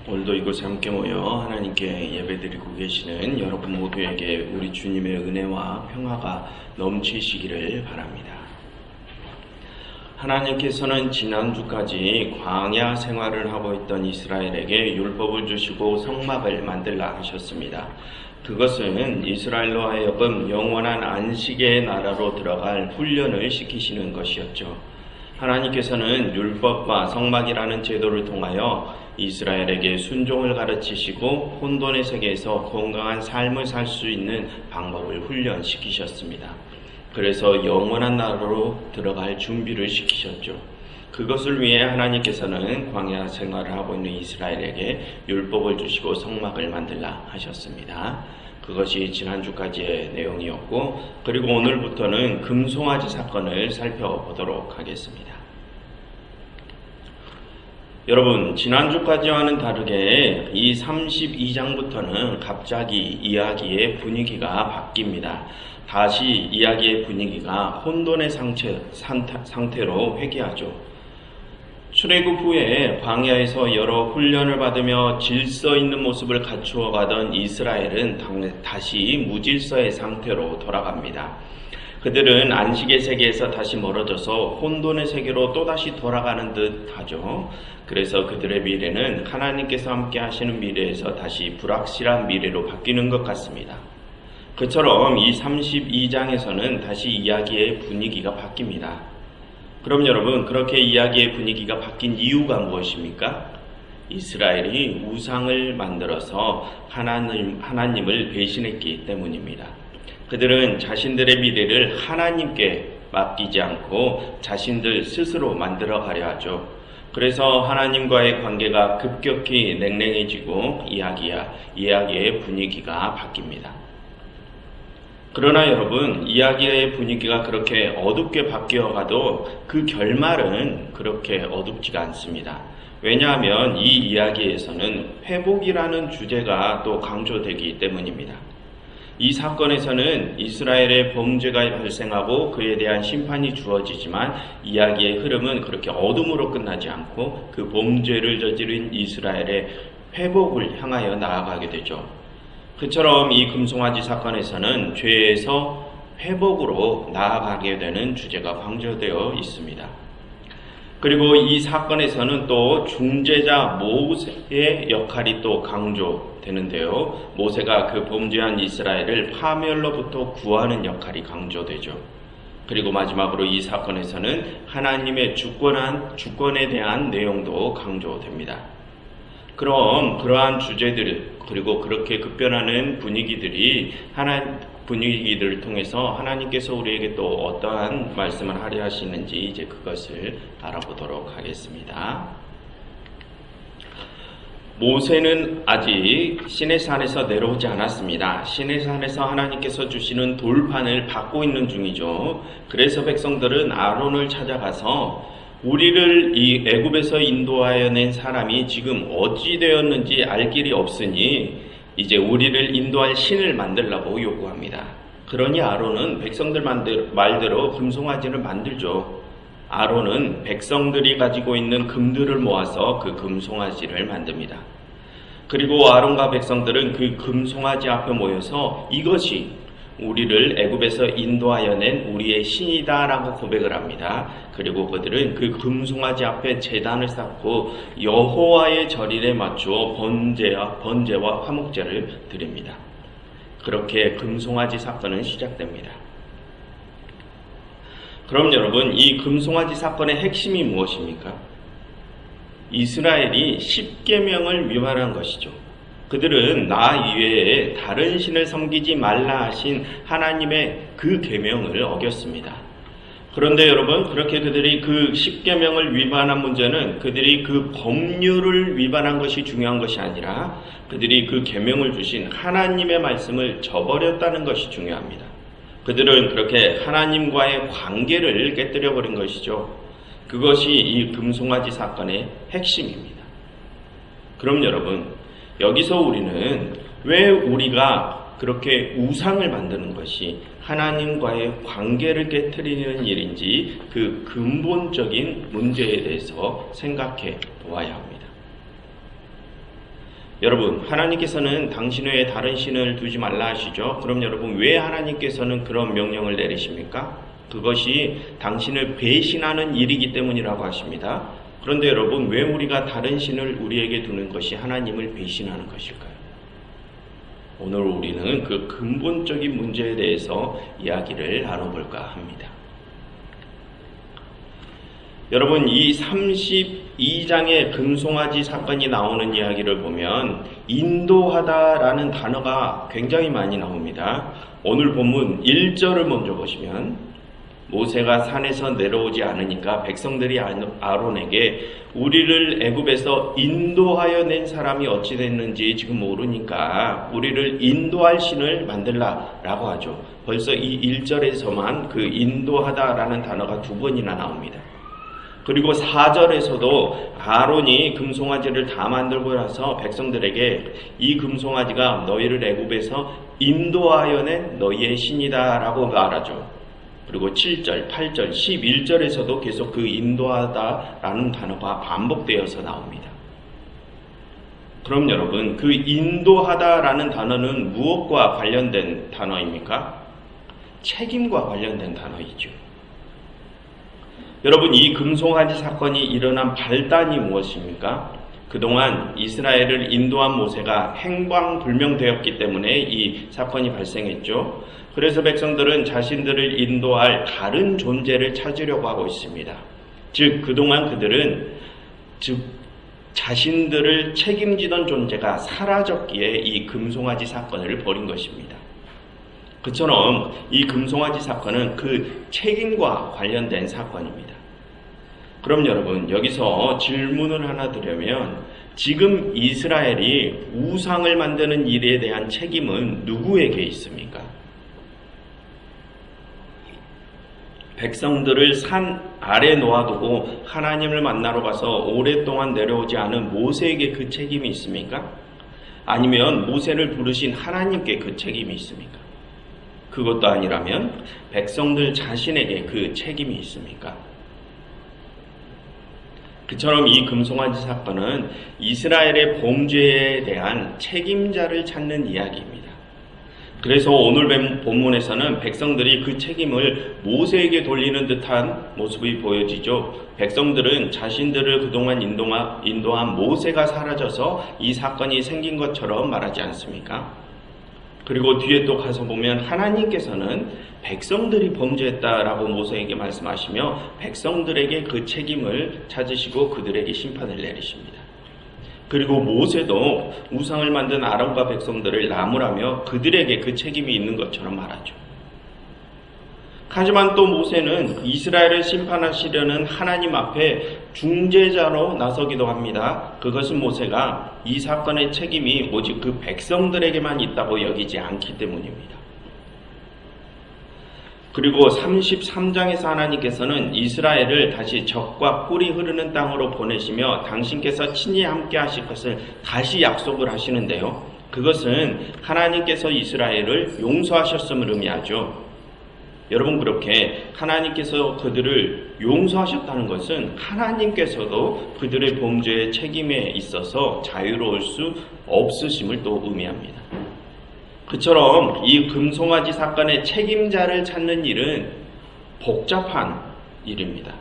오늘도 이곳에 함께 모여 하나님께 예배드리고 계시는 여러분 모두에게 우리 주님의 은혜와 평화가 넘치시기를 바랍니다. 하나님께서는 지난주까지 광야 생활을 하고 있던 이스라엘에게 율법을 주시고 성막을 만들라 하셨습니다. 그것은 이스라엘로 하여금 영원한 안식의 나라로 들어갈 훈련을 시키시는 것이었죠. 하나님께서는 율법과 성막이라는 제도를 통하여 이스라엘에게 순종을 가르치시고 혼돈의 세계에서 건강한 삶을 살 수 있는 방법을 훈련시키셨습니다. 그래서 영원한 나라로 들어갈 준비를 시키셨죠. 그것을 위해 하나님께서는 광야 생활을 하고 있는 이스라엘에게 율법을 주시고 성막을 만들라 하셨습니다. 그것이 지난주까지의 내용이었고, 그리고 오늘부터는 금송아지 사건을 살펴보도록 하겠습니다. 여러분, 지난주까지와는 다르게 이 32장부터는 갑자기 이야기의 분위기가 바뀝니다. 다시 이야기의 분위기가 혼돈의 상태로 회귀하죠. 출애굽 후에 광야에서 여러 훈련을 받으며 질서 있는 모습을 갖추어 가던 이스라엘은 다시 무질서의 상태로 돌아갑니다. 그들은 안식의 세계에서 다시 멀어져서 혼돈의 세계로 또다시 돌아가는 듯 하죠. 그래서 그들의 미래는 하나님께서 함께 하시는 미래에서 다시 불확실한 미래로 바뀌는 것 같습니다. 그처럼 이 32장에서는 다시 이야기의 분위기가 바뀝니다. 그럼 여러분, 그렇게 이야기의 분위기가 바뀐 이유가 무엇입니까? 이스라엘이 우상을 만들어서 하나님을 배신했기 때문입니다. 그들은 자신들의 미래를 하나님께 맡기지 않고 자신들 스스로 만들어가려 하죠. 그래서 하나님과의 관계가 급격히 냉랭해지고 이야기의 분위기가 바뀝니다. 그러나 여러분, 이야기의 분위기가 그렇게 어둡게 바뀌어가도 그 결말은 그렇게 어둡지가 않습니다. 왜냐하면 이 이야기에서는 회복이라는 주제가 또 강조되기 때문입니다. 이 사건에서는 이스라엘의 범죄가 발생하고 그에 대한 심판이 주어지지만 이야기의 흐름은 그렇게 어둠으로 끝나지 않고 그 범죄를 저지른 이스라엘의 회복을 향하여 나아가게 되죠. 그처럼 이 금송아지 사건에서는 죄에서 회복으로 나아가게 되는 주제가 강조되어 있습니다. 그리고 이 사건에서는 또 중재자 모세의 역할이 또 강조되는데요. 모세가 그 범죄한 이스라엘을 파멸로부터 구하는 역할이 강조되죠. 그리고 마지막으로 이 사건에서는 하나님의 주권에 대한 내용도 강조됩니다. 그럼 그러한 주제들, 그리고 그렇게 급변하는 분위기들을 통해서 하나님께서 우리에게 또 어떠한 말씀을 하려 하시는지 이제 그것을 알아보도록 하겠습니다. 모세는 아직 시내산에서 내려오지 않았습니다. 시내산에서 하나님께서 주시는 돌판을 받고 있는 중이죠. 그래서 백성들은 아론을 찾아가서 우리를 이 애굽에서 인도하여 낸 사람이 지금 어찌 되었는지 알 길이 없으니 이제 우리를 인도할 신을 만들라고 요구합니다. 그러니 아론은 백성들 말대로 금송아지를 만들죠. 아론은 백성들이 가지고 있는 금들을 모아서 그 금송아지를 만듭니다. 그리고 아론과 백성들은 그 금송아지 앞에 모여서 이것이 우리를 애굽에서 인도하여 낸 우리의 신이다라고 고백을 합니다. 그리고 그들은 그 금송아지 앞에 제단을 쌓고 여호와의 절일에 맞추어 번제와 화목제를 드립니다. 그렇게 금송아지 사건은 시작됩니다. 그럼 여러분, 이 금송아지 사건의 핵심이 무엇입니까? 이스라엘이 10계명을 위반한 것이죠. 그들은 나 이외에 다른 신을 섬기지 말라 하신 하나님의 그 계명을 어겼습니다. 그런데 여러분, 그렇게 그들이 그 10계명을 위반한 문제는 그들이 그 법률을 위반한 것이 중요한 것이 아니라 그들이 그 계명을 주신 하나님의 말씀을 저버렸다는 것이 중요합니다. 그들은 그렇게 하나님과의 관계를 깨뜨려 버린 것이죠. 그것이 이 금송아지 사건의 핵심입니다. 그럼 여러분, 여기서 우리는 왜 우리가 그렇게 우상을 만드는 것이 하나님과의 관계를 깨트리는 일인지 그 근본적인 문제에 대해서 생각해 보아야 합니다. 여러분, 하나님께서는 당신 외에 다른 신을 두지 말라 하시죠. 그럼 여러분, 왜 하나님께서는 그런 명령을 내리십니까? 그것이 당신을 배신하는 일이기 때문이라고 하십니다. 그런데 여러분, 왜 우리가 다른 신을 우리에게 두는 것이 하나님을 배신하는 것일까요? 오늘 우리는 그 근본적인 문제에 대해서 이야기를 나눠볼까 합니다. 여러분, 이 32장의 금송아지 사건이 나오는 이야기를 보면 인도하다라는 단어가 굉장히 많이 나옵니다. 오늘 본문 1절을 먼저 보시면 모세가 산에서 내려오지 않으니까 백성들이 아론에게 우리를 애굽에서 인도하여 낸 사람이 어찌 됐는지 지금 모르니까 우리를 인도할 신을 만들라라고 하죠. 벌써 이 1절에서만 그 인도하다라는 단어가 2번이나 나옵니다. 그리고 4절에서도 아론이 금송아지를 다 만들고 나서 백성들에게 이 금송아지가 너희를 애굽에서 인도하여 낸 너희의 신이다 라고 말하죠. 그리고 7절, 8절, 11절에서도 계속 그 인도하다라는 단어가 반복되어서 나옵니다. 그럼 여러분, 그 인도하다라는 단어는 무엇과 관련된 단어입니까? 책임과 관련된 단어이죠. 여러분, 이 금송아지 사건이 일어난 발단이 무엇입니까? 그동안 이스라엘을 인도한 모세가 행방불명되었기 때문에 이 사건이 발생했죠. 그래서 백성들은 자신들을 인도할 다른 존재를 찾으려고 하고 있습니다. 즉, 그동안 그들은 자신들을 책임지던 존재가 사라졌기에 이 금송아지 사건을 벌인 것입니다. 그처럼 이 금송아지 사건은 그 책임과 관련된 사건입니다. 그럼 여러분, 여기서 질문을 하나 드리면 지금 이스라엘이 우상을 만드는 일에 대한 책임은 누구에게 있습니까? 백성들을 산 아래 놓아두고 하나님을 만나러 가서 오랫동안 내려오지 않은 모세에게 그 책임이 있습니까? 아니면 모세를 부르신 하나님께 그 책임이 있습니까? 그것도 아니라면 백성들 자신에게 그 책임이 있습니까? 그처럼 이 금송아지 사건은 이스라엘의 범죄에 대한 책임자를 찾는 이야기입니다. 그래서 오늘 본문에서는 백성들이 그 책임을 모세에게 돌리는 듯한 모습이 보여지죠. 백성들은 자신들을 그동안 인도한 모세가 사라져서 이 사건이 생긴 것처럼 말하지 않습니까? 그리고 뒤에 또 가서 보면 하나님께서는 백성들이 범죄했다라고 모세에게 말씀하시며 백성들에게 그 책임을 찾으시고 그들에게 심판을 내리십니다. 그리고 모세도 우상을 만든 아론과 백성들을 나무라며 그들에게 그 책임이 있는 것처럼 말하죠. 하지만 또 모세는 이스라엘을 심판하시려는 하나님 앞에 중재자로 나서기도 합니다. 그것은 모세가 이 사건의 책임이 오직 그 백성들에게만 있다고 여기지 않기 때문입니다. 그리고 33장에서 하나님께서는 이스라엘을 다시 적과 꿀이 흐르는 땅으로 보내시며 당신께서 친히 함께 하실 것을 다시 약속을 하시는데요. 그것은 하나님께서 이스라엘을 용서하셨음을 의미하죠. 여러분, 그렇게 하나님께서 그들을 용서하셨다는 것은 하나님께서도 그들의 범죄의 책임에 있어서 자유로울 수 없으심을 또 의미합니다. 그처럼 이 금송아지 사건의 책임자를 찾는 일은 복잡한 일입니다.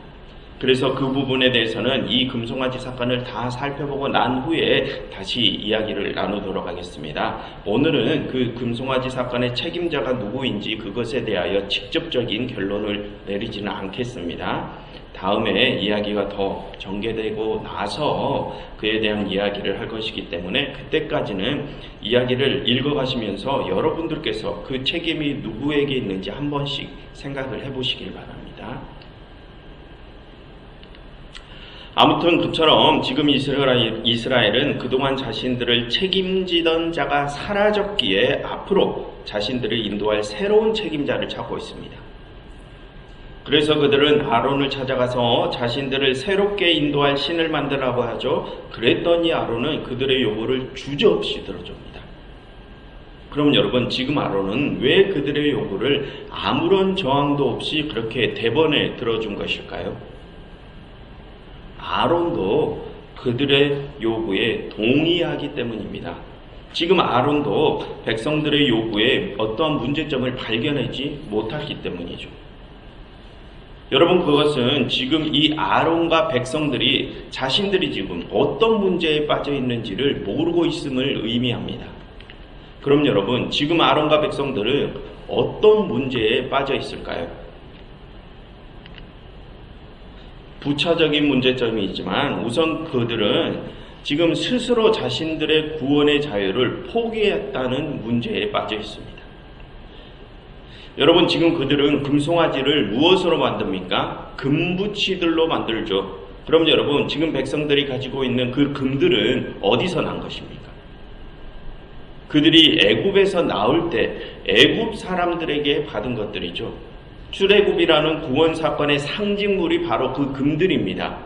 그래서 그 부분에 대해서는 이 금송아지 사건을 다 살펴보고 난 후에 다시 이야기를 나누도록 하겠습니다. 오늘은 그 금송아지 사건의 책임자가 누구인지 그것에 대하여 직접적인 결론을 내리지는 않겠습니다. 다음에 이야기가 더 전개되고 나서 그에 대한 이야기를 할 것이기 때문에 그때까지는 이야기를 읽어가시면서 여러분들께서 그 책임이 누구에게 있는지 한 번씩 생각을 해보시길 바랍니다. 아무튼 그처럼 지금 이스라엘은 그동안 자신들을 책임지던 자가 사라졌기에 앞으로 자신들을 인도할 새로운 책임자를 찾고 있습니다. 그래서 그들은 아론을 찾아가서 자신들을 새롭게 인도할 신을 만들라고 하죠. 그랬더니 아론은 그들의 요구를 주저없이 들어줍니다. 그럼 여러분, 지금 아론은 왜 그들의 요구를 아무런 저항도 없이 그렇게 대번에 들어준 것일까요? 아론도 그들의 요구에 동의하기 때문입니다. 지금 아론도 백성들의 요구에 어떠한 문제점을 발견하지 못했기 때문이죠. 여러분, 그것은 지금 이 아론과 백성들이 자신들이 지금 어떤 문제에 빠져 있는지를 모르고 있음을 의미합니다. 그럼 여러분, 지금 아론과 백성들은 어떤 문제에 빠져 있을까요? 부차적인 문제점이 있지만 우선 그들은 지금 스스로 자신들의 구원의 자유를 포기했다는 문제에 빠져 있습니다. 여러분, 지금 그들은 금송아지를 무엇으로 만듭니까? 금붙이들로 만들죠. 그럼 여러분, 지금 백성들이 가지고 있는 그 금들은 어디서 난 것입니까? 그들이 애굽에서 나올 때 애굽 사람들에게 받은 것들이죠. 출애굽이라는 구원 사건의 상징물이 바로 그 금들입니다.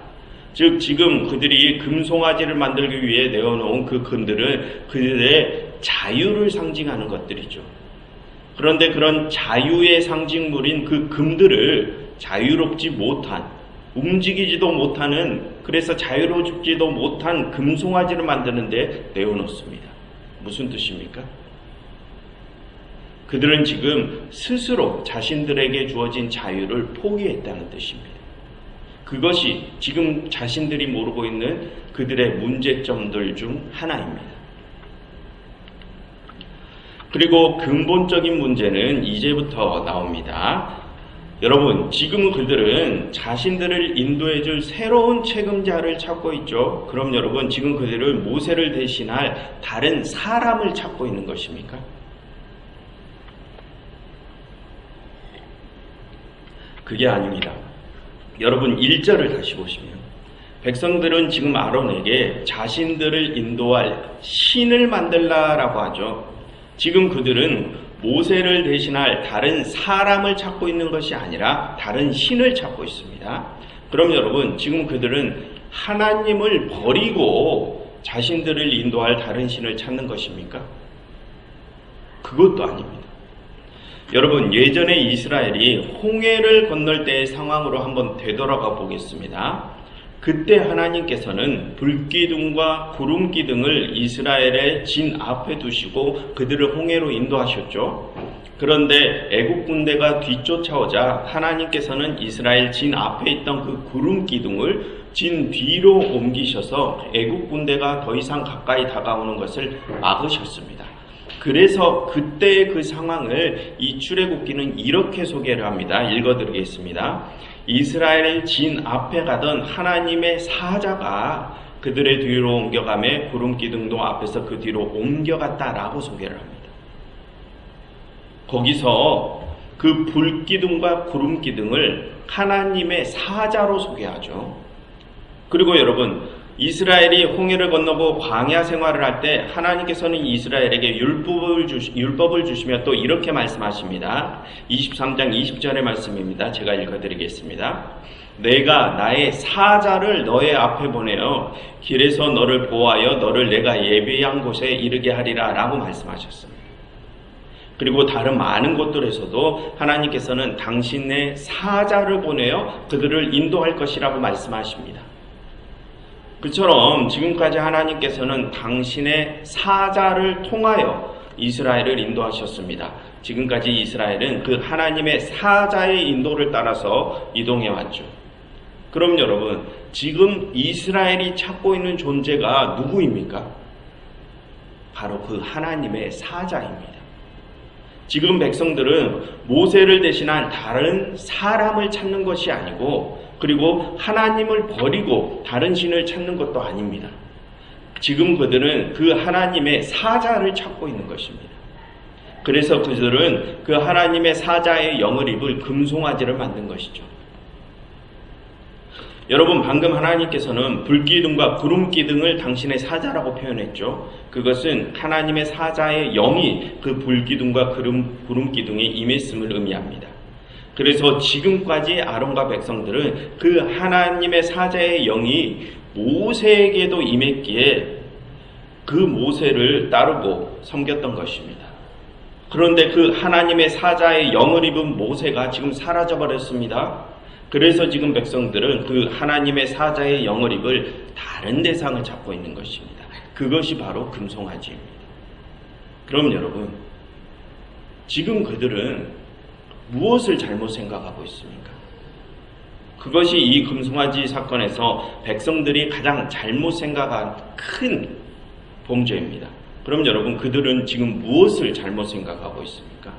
즉 지금 그들이 금송아지를 만들기 위해 내어놓은 그 금들은 그들의 자유를 상징하는 것들이죠. 그런데 그런 자유의 상징물인 그 금들을 자유롭지 못한, 움직이지도 못하는, 그래서 자유롭지도 못한 금송아지를 만드는데 내어놓습니다. 무슨 뜻입니까? 그들은 지금 스스로 자신들에게 주어진 자유를 포기했다는 뜻입니다. 그것이 지금 자신들이 모르고 있는 그들의 문제점들 중 하나입니다. 그리고 근본적인 문제는 이제부터 나옵니다. 여러분, 지금 그들은 자신들을 인도해줄 새로운 책임자를 찾고 있죠. 그럼 여러분, 지금 그들은 모세를 대신할 다른 사람을 찾고 있는 것입니까? 그게 아닙니다. 여러분, 1절을 다시 보시면 백성들은 지금 아론에게 자신들을 인도할 신을 만들라라고 하죠. 지금 그들은 모세를 대신할 다른 사람을 찾고 있는 것이 아니라 다른 신을 찾고 있습니다. 그럼 여러분, 지금 그들은 하나님을 버리고 자신들을 인도할 다른 신을 찾는 것입니까? 그것도 아닙니다. 여러분, 예전에 이스라엘이 홍해를 건널 때의 상황으로 한번 되돌아가 보겠습니다. 그때 하나님께서는 불기둥과 구름기둥을 이스라엘의 진 앞에 두시고 그들을 홍해로 인도하셨죠. 그런데 애국 군대가 뒤쫓아오자 하나님께서는 이스라엘 진 앞에 있던 그 구름기둥을 진 뒤로 옮기셔서 애국 군대가 더 이상 가까이 다가오는 것을 막으셨습니다. 그래서 그때의 그 상황을 이 출애굽기는 이렇게 소개를 합니다. 읽어드리겠습니다. 이스라엘 진 앞에 가던 하나님의 사자가 그들의 뒤로 옮겨가며 구름기둥도 앞에서 그 뒤로 옮겨갔다라고 소개를 합니다. 거기서 그 불기둥과 구름기둥을 하나님의 사자로 소개하죠. 그리고 여러분, 이스라엘이 홍해를 건너고 광야 생활을 할 때 하나님께서는 이스라엘에게 율법을 주시며 또 이렇게 말씀하십니다. 23장 20절의 말씀입니다. 제가 읽어드리겠습니다. 내가 나의 사자를 너의 앞에 보내어 길에서 너를 보호하여 너를 내가 예비한 곳에 이르게 하리라 라고 말씀하셨습니다. 그리고 다른 많은 곳들에서도 하나님께서는 당신의 사자를 보내어 그들을 인도할 것이라고 말씀하십니다. 그처럼 지금까지 하나님께서는 당신의 사자를 통하여 이스라엘을 인도하셨습니다. 지금까지 이스라엘은 그 하나님의 사자의 인도를 따라서 이동해 왔죠. 그럼 여러분, 지금 이스라엘이 찾고 있는 존재가 누구입니까? 바로 그 하나님의 사자입니다. 지금 백성들은 모세를 대신한 다른 사람을 찾는 것이 아니고, 그리고 하나님을 버리고 다른 신을 찾는 것도 아닙니다. 지금 그들은 그 하나님의 사자를 찾고 있는 것입니다. 그래서 그들은 그 하나님의 사자의 영을 입을 금송아지를 만든 것이죠. 여러분, 방금 하나님께서는 불기둥과 구름기둥을 당신의 사자라고 표현했죠. 그것은 하나님의 사자의 영이 그 불기둥과 구름기둥에 임했음을 의미합니다. 그래서 지금까지 아론과 백성들은 그 하나님의 사자의 영이 모세에게도 임했기에 그 모세를 따르고 섬겼던 것입니다. 그런데 그 하나님의 사자의 영을 입은 모세가 지금 사라져버렸습니다. 그래서 지금 백성들은 그 하나님의 사자의 영을 입을 다른 대상을 잡고 있는 것입니다. 그것이 바로 금송아지입니다. 그럼 여러분, 지금 그들은 무엇을 잘못 생각하고 있습니까? 그것이 이 금송아지 사건에서 백성들이 가장 잘못 생각한 큰 범죄입니다. 그럼 여러분, 그들은 지금 무엇을 잘못 생각하고 있습니까?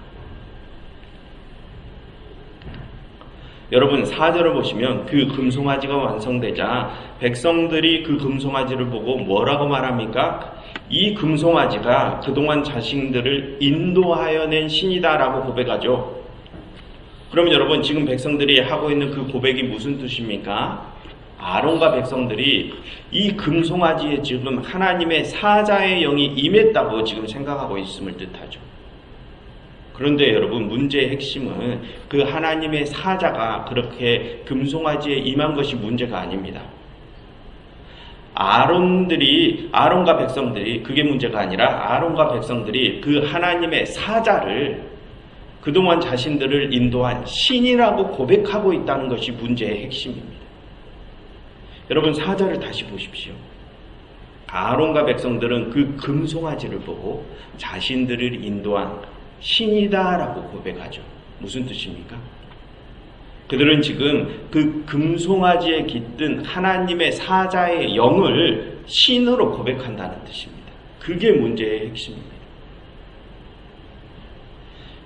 여러분, 4절을 보시면 그 금송아지가 완성되자 백성들이 그 금송아지를 보고 뭐라고 말합니까? 이 금송아지가 그동안 자신들을 인도하여 낸 신이다라고 고백하죠. 그럼 여러분, 지금 백성들이 하고 있는 그 고백이 무슨 뜻입니까? 아론과 백성들이 이 금송아지에 지금 하나님의 사자의 영이 임했다고 지금 생각하고 있음을 뜻하죠. 그런데 여러분, 문제의 핵심은 그 하나님의 사자가 그렇게 금송아지에 임한 것이 문제가 아닙니다. 아론과 백성들이, 그게 문제가 아니라 아론과 백성들이 그 하나님의 사자를 그동안 자신들을 인도한 신이라고 고백하고 있다는 것이 문제의 핵심입니다. 여러분, 4절을 다시 보십시오. 아론과 백성들은 그 금송아지를 보고 자신들을 인도한 신이다라고 고백하죠. 무슨 뜻입니까? 그들은 지금 그 금송아지에 깃든 하나님의 사자의 영을 신으로 고백한다는 뜻입니다. 그게 문제의 핵심입니다.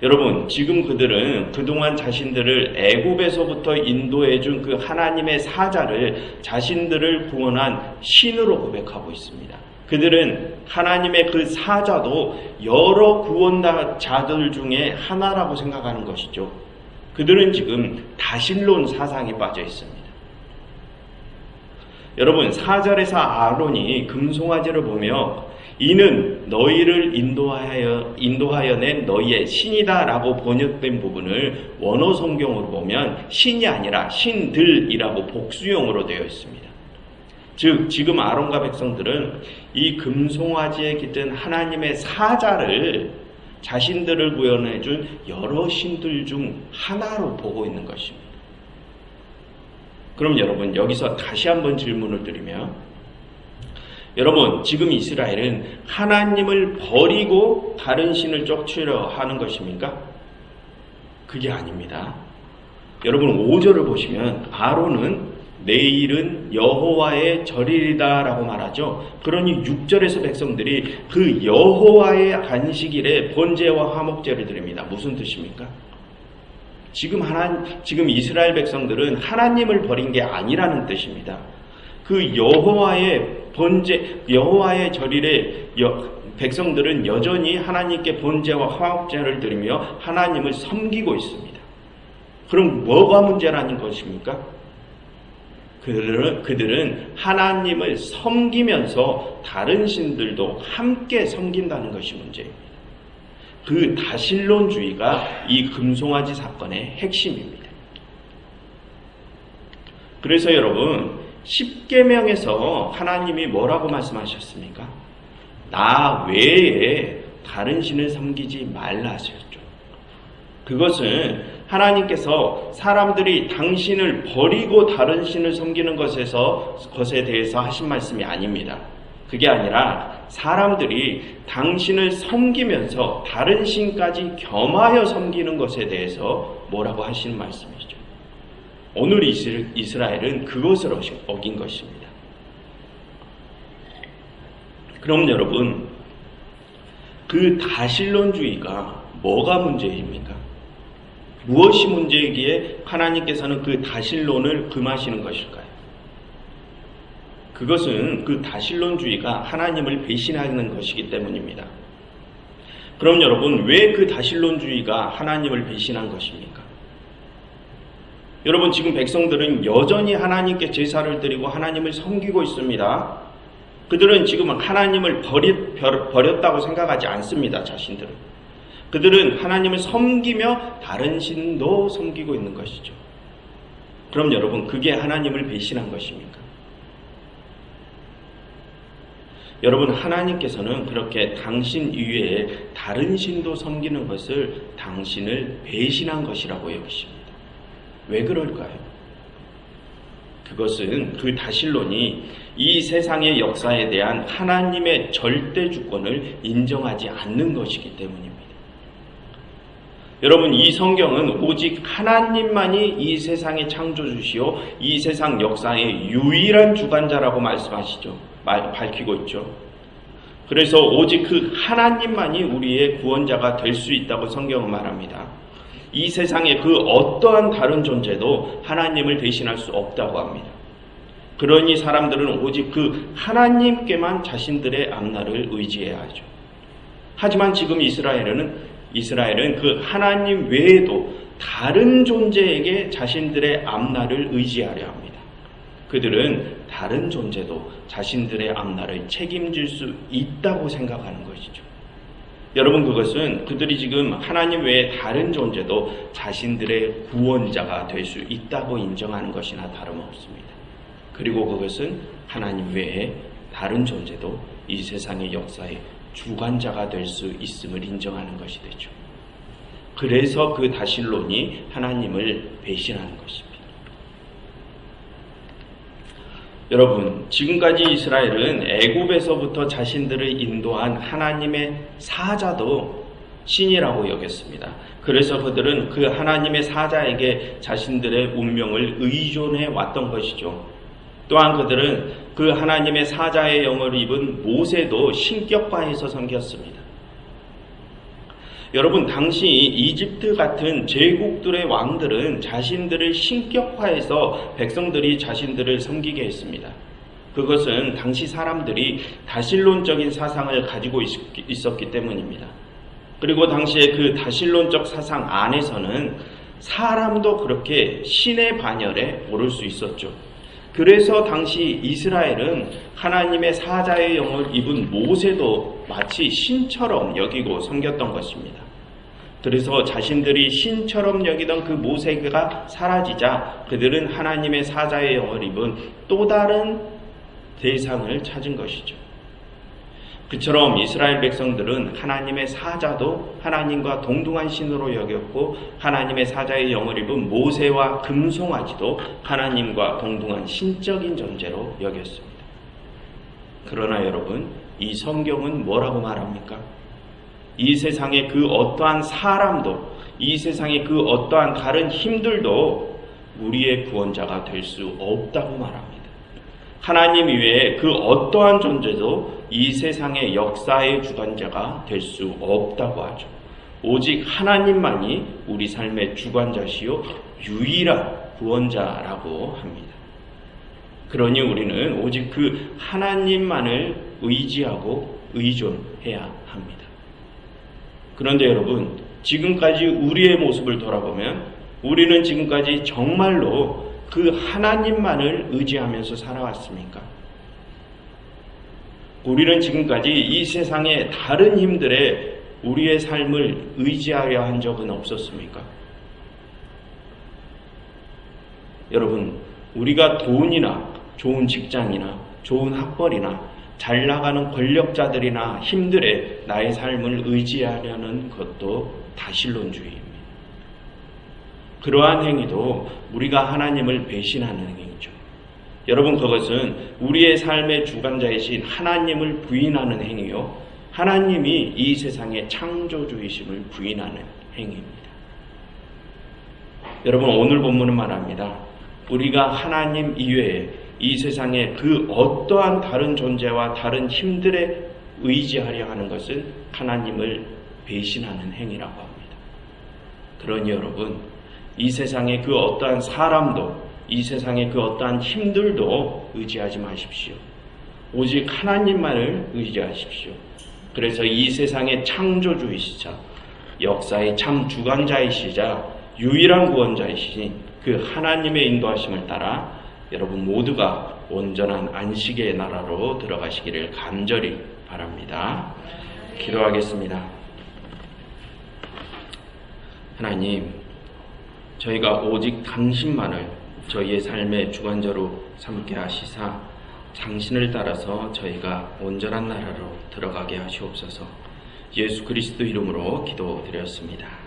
여러분, 지금 그들은 그동안 자신들을 애굽에서부터 인도해준 그 하나님의 사자를 자신들을 구원한 신으로 고백하고 있습니다. 그들은 하나님의 그 사자도 여러 구원자들 중에 하나라고 생각하는 것이죠. 그들은 지금 다실론 사상에 빠져 있습니다. 여러분, 4절에서 아론이 금송아지를 보며 이는 너희를 인도하여 낸 너희의 신이다 라고 번역된 부분을 원어 성경으로 보면 신이 아니라 신들이라고 복수형으로 되어 있습니다. 즉, 지금 아론과 백성들은 이 금송아지에 깃든 하나님의 사자를 자신들을 구원해준 여러 신들 중 하나로 보고 있는 것입니다. 그럼 여러분, 여기서 다시 한번 질문을 드리면, 여러분, 지금 이스라엘은 하나님을 버리고 다른 신을 쫓으려 하는 것입니까? 그게 아닙니다. 여러분, 5절을 보시면 아론은 내일은 여호와의 절일이다 라고 말하죠. 그러니 6절에서 백성들이 그 여호와의 안식일에 번제와 화목제를 드립니다. 무슨 뜻입니까? 지금 이스라엘 백성들은 하나님을 버린 게 아니라는 뜻입니다. 그 여호와의 절일에 백성들은 여전히 하나님께 번제와 화목제를 드리며 하나님을 섬기고 있습니다. 그럼 뭐가 문제라는 것입니까? 그들은 하나님을 섬기면서 다른 신들도 함께 섬긴다는 것이 문제입니다. 그 다실론주의가 이 금송아지 사건의 핵심입니다. 그래서 여러분, 10계명에서 하나님이 뭐라고 말씀하셨습니까? 나 외에 다른 신을 섬기지 말라 하셨죠. 그것은 하나님께서 사람들이 당신을 버리고 다른 신을 섬기는 것에 대해서 하신 말씀이 아닙니다. 그게 아니라 사람들이 당신을 섬기면서 다른 신까지 겸하여 섬기는 것에 대해서 뭐라고 하시는 말씀이죠. 오늘 이스라엘은 그것을 어긴 것입니다. 그럼 여러분, 그 다실론주의가 뭐가 문제입니까? 무엇이 문제이기에 하나님께서는 그 다실론을 금하시는 것일까요? 그것은 그 다실론주의가 하나님을 배신하는 것이기 때문입니다. 그럼 여러분, 왜 그 다실론주의가 하나님을 배신한 것입니까? 여러분, 지금 백성들은 여전히 하나님께 제사를 드리고 하나님을 섬기고 있습니다. 그들은 지금 하나님을 버렸다고 생각하지 않습니다. 자신들은. 그들은 하나님을 섬기며 다른 신도 섬기고 있는 것이죠. 그럼 여러분, 그게 하나님을 배신한 것입니까? 여러분, 하나님께서는 그렇게 당신 이외에 다른 신도 섬기는 것을 당신을 배신한 것이라고 여기십니다. 왜 그럴까요? 그것은 그 다실론이 이 세상의 역사에 대한 하나님의 절대 주권을 인정하지 않는 것이기 때문입니다. 여러분, 이 성경은 오직 하나님만이 이 세상의 창조주시요 이 세상 역사의 유일한 주관자라고 말씀하시죠. 밝히고 있죠. 그래서 오직 그 하나님만이 우리의 구원자가 될 수 있다고 성경은 말합니다. 이 세상의 그 어떠한 다른 존재도 하나님을 대신할 수 없다고 합니다. 그러니 사람들은 오직 그 하나님께만 자신들의 앞날을 의지해야 하죠. 하지만 지금 이스라엘은 그 하나님 외에도 다른 존재에게 자신들의 앞날을 의지하려 합니다. 그들은 다른 존재도 자신들의 앞날을 책임질 수 있다고 생각하는 것이죠. 여러분, 그것은 그들이 지금 하나님 외에 다른 존재도 자신들의 구원자가 될 수 있다고 인정하는 것이나 다름없습니다. 그리고 그것은 하나님 외에 다른 존재도 이 세상의 역사의 주관자가 될 수 있음을 인정하는 것이 되죠. 그래서 그 다실론이 하나님을 배신하는 것입니다. 여러분, 지금까지 이스라엘은 애굽에서부터 자신들을 인도한 하나님의 사자도 신이라고 여겼습니다. 그래서 그들은 그 하나님의 사자에게 자신들의 운명을 의존해 왔던 것이죠. 또한 그들은 그 하나님의 사자의 영을 입은 모세도 신격화해서 섬겼습니다. 여러분, 당시 이집트 같은 제국들의 왕들은 자신들을 신격화해서 백성들이 자신들을 섬기게 했습니다. 그것은 당시 사람들이 다실론적인 사상을 가지고 있었기 때문입니다. 그리고 당시에 그 다실론적 사상 안에서는 사람도 그렇게 신의 반열에 오를 수 있었죠. 그래서 당시 이스라엘은 하나님의 사자의 영을 입은 모세도 마치 신처럼 여기고 섬겼던 것입니다. 그래서 자신들이 신처럼 여기던 그 모세가 사라지자 그들은 하나님의 사자의 영을 입은 또 다른 대상을 찾은 것이죠. 그처럼 이스라엘 백성들은 하나님의 사자도 하나님과 동등한 신으로 여겼고 하나님의 사자의 영을 입은 모세와 금송아지도 하나님과 동등한 신적인 존재로 여겼습니다. 그러나 여러분, 이 성경은 뭐라고 말합니까? 이 세상의 그 어떠한 사람도, 이 세상의 그 어떠한 다른 힘들도 우리의 구원자가 될 수 없다고 말합니다. 하나님 이외에 그 어떠한 존재도 이 세상의 역사의 주관자가 될 수 없다고 하죠. 오직 하나님만이 우리 삶의 주관자시요 유일한 구원자라고 합니다. 그러니 우리는 오직 그 하나님만을 의지하고 의존해야 합니다. 그런데 여러분, 지금까지 우리의 모습을 돌아보면 우리는 지금까지 정말로 그 하나님만을 의지하면서 살아왔습니까? 우리는 지금까지 이 세상의 다른 힘들에 우리의 삶을 의지하려 한 적은 없었습니까? 여러분, 우리가 돈이나 좋은 직장이나 좋은 학벌이나 잘 나가는 권력자들이나 힘들에 나의 삶을 의지하려는 것도 다실론주의입니다. 그러한 행위도 우리가 하나님을 배신하는 행위죠. 여러분, 그것은 우리의 삶의 주관자이신 하나님을 부인하는 행위요, 하나님이 이 세상의 창조주이심을 부인하는 행위입니다. 여러분, 오늘 본문은 말합니다. 우리가 하나님 이외에 이 세상의 그 어떠한 다른 존재와 다른 힘들에 의지하려 하는 것은 하나님을 배신하는 행위라고 합니다. 그러니 여러분, 이 세상의 그 어떠한 사람도, 이 세상의 그 어떠한 힘들도 의지하지 마십시오. 오직 하나님만을 의지하십시오. 그래서 이 세상의 창조주이시자, 역사의 참 주관자이시자, 유일한 구원자이신 그 하나님의 인도하심을 따라 여러분 모두가 온전한 안식의 나라로 들어가시기를 간절히 바랍니다. 기도하겠습니다. 하나님, 저희가 오직 당신만을 저희의 삶의 주관자로 삼게 하시사 당신을 따라서 저희가 온전한 나라로 들어가게 하시옵소서. 예수 그리스도 이름으로 기도드렸습니다.